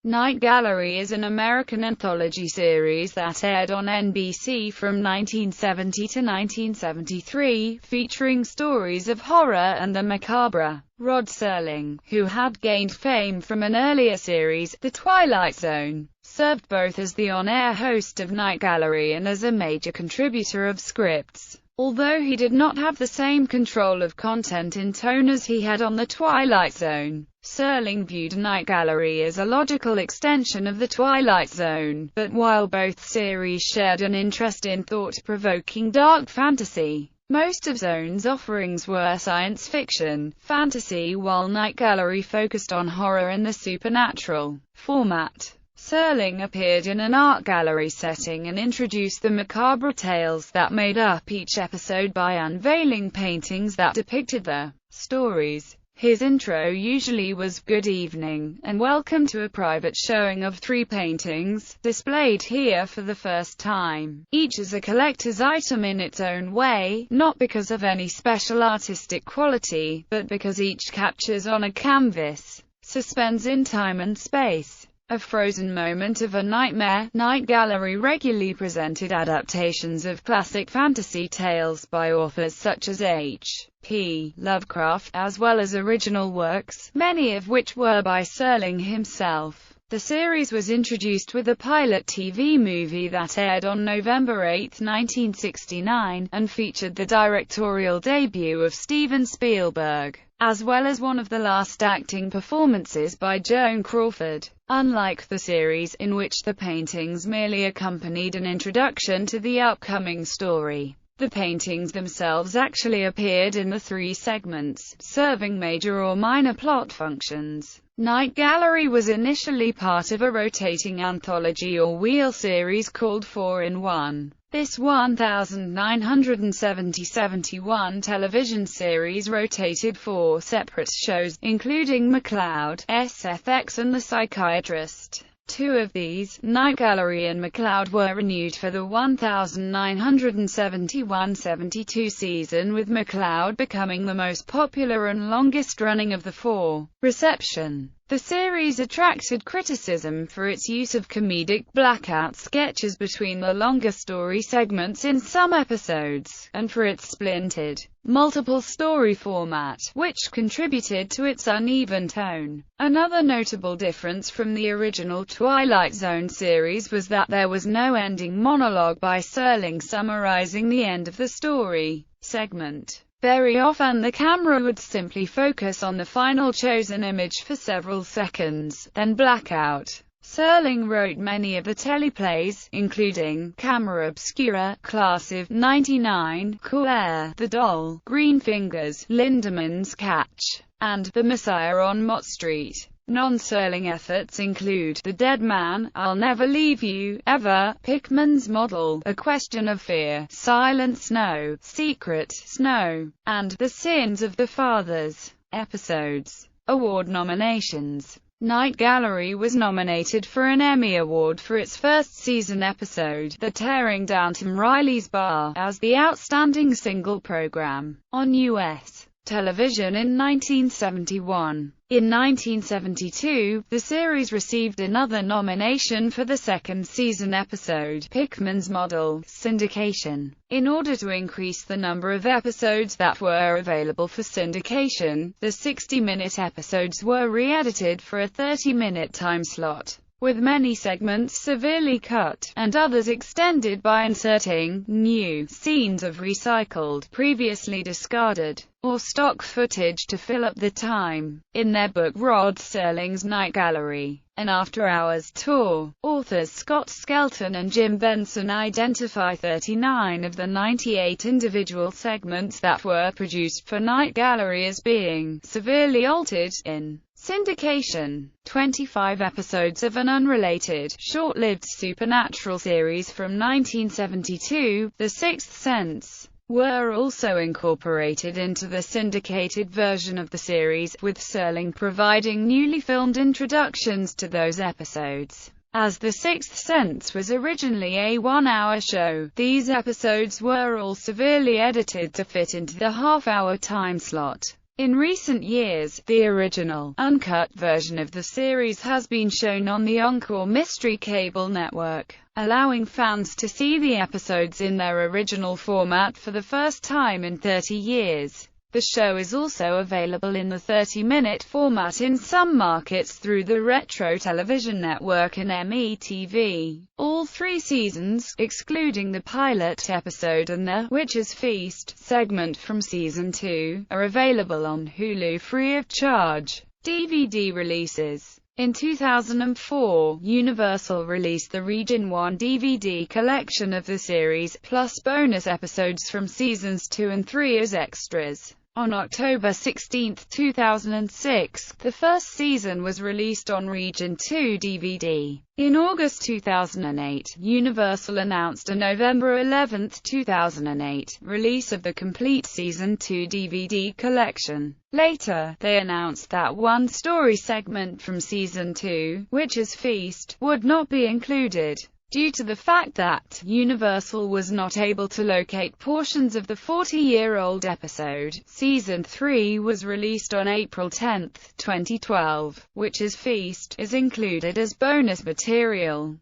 Night Gallery is an American anthology series that aired on NBC from 1970 to 1973, featuring stories of horror and the macabre. Rod Serling, who had gained fame from an earlier series, The Twilight Zone, served both as the on-air host of Night Gallery and as a major contributor of scripts. Although he did not have the same control of content in tone as he had on The Twilight Zone, Serling viewed Night Gallery as a logical extension of The Twilight Zone, but while both series shared an interest in thought-provoking dark fantasy, most of Zone's offerings were science fiction, fantasy, while Night Gallery focused on horror and the supernatural format. Serling appeared in an art gallery setting and introduced the macabre tales that made up each episode by unveiling paintings that depicted the stories. His intro usually was "Good evening, and welcome to a private showing of 3 paintings, displayed here for the first time, each as a collector's item in its own way, not because of any special artistic quality, but because each captures on a canvas, suspends in time and space, a frozen moment of a nightmare." Night Gallery regularly presented adaptations of classic fantasy tales by authors such as H.P. Lovecraft, as well as original works, many of which were by Serling himself. The series was introduced with a pilot TV movie that aired on November 8, 1969, and featured the directorial debut of Steven Spielberg, as well as one of the last acting performances by Joan Crawford. Unlike the series, in which the paintings merely accompanied an introduction to the upcoming story, the paintings themselves actually appeared in the 3 segments, serving major or minor plot functions. Night Gallery was initially part of a rotating anthology or wheel series called 4-in-1. This 1970-71 television series rotated 4 separate shows, including McCloud, SFX and The Psychiatrist. 2 of these, Night Gallery and McCloud, were renewed for the 1971-72 season, with McCloud becoming the most popular and longest-running of the 4. Reception. The series attracted criticism for its use of comedic blackout sketches between the longer story segments in some episodes, and for its splintered, multiple story format, which contributed to its uneven tone. Another notable difference from the original Twilight Zone series was that there was no ending monologue by Serling summarizing the end of the story segment. Very often the camera would simply focus on the final chosen image for several seconds, then black out. Serling wrote many of the teleplays, including Camera Obscura, Class of '99, Cool Air, The Doll, Green Fingers, Lindeman's Catch, and The Messiah on Mott Street. Non-Serling efforts include The Dead Man, I'll Never Leave You, Ever, Pickman's Model, A Question of Fear, Silent Snow, Secret Snow, and The Sins of the Fathers. Episodes. Award nominations. Night Gallery was nominated for an Emmy Award for its first season episode, The Tearing Down Tim Riley's Bar, as the Outstanding Single Program on U.S. television in 1971. In 1972, the series received another nomination for the second season episode, Pickman's Model, syndication. In order to increase the number of episodes that were available for syndication, the 60-minute episodes were re-edited for a 30-minute time slot, with many segments severely cut, and others extended by inserting new scenes of recycled, previously discarded, or stock footage to fill up the time. In their book Rod Serling's Night Gallery, an after-hours tour, authors Scott Skelton and Jim Benson identify 39 of the 98 individual segments that were produced for Night Gallery as being severely altered in syndication. 25 episodes of an unrelated, short-lived supernatural series from 1972, The Sixth Sense, were also incorporated into the syndicated version of the series, with Serling providing newly filmed introductions to those episodes. As The Sixth Sense was originally a 1-hour show, these episodes were all severely edited to fit into the half-hour time slot. In recent years, the original, uncut version of the series has been shown on the Encore Mystery Cable network, allowing fans to see the episodes in their original format for the first time in 30 years. The show is also available in the 30-minute format in some markets through the Retro Television Network and METV. All 3 seasons, excluding the pilot episode and the Witch's Feast segment from Season 2, are available on Hulu free of charge. DVD releases. In 2004, Universal released the Region 1 DVD collection of the series, plus bonus episodes from Seasons 2 and 3 as extras. On October 16, 2006, the first season was released on Region 2 DVD. In August 2008, Universal announced a November 11, 2008, release of the complete Season 2 DVD collection. Later, they announced that one story segment from Season 2, Witch's Feast, would not be included, due to the fact that Universal was not able to locate portions of the 40-year-old episode. Season 3 was released on April 10, 2012. Witch's Feast is included as bonus material.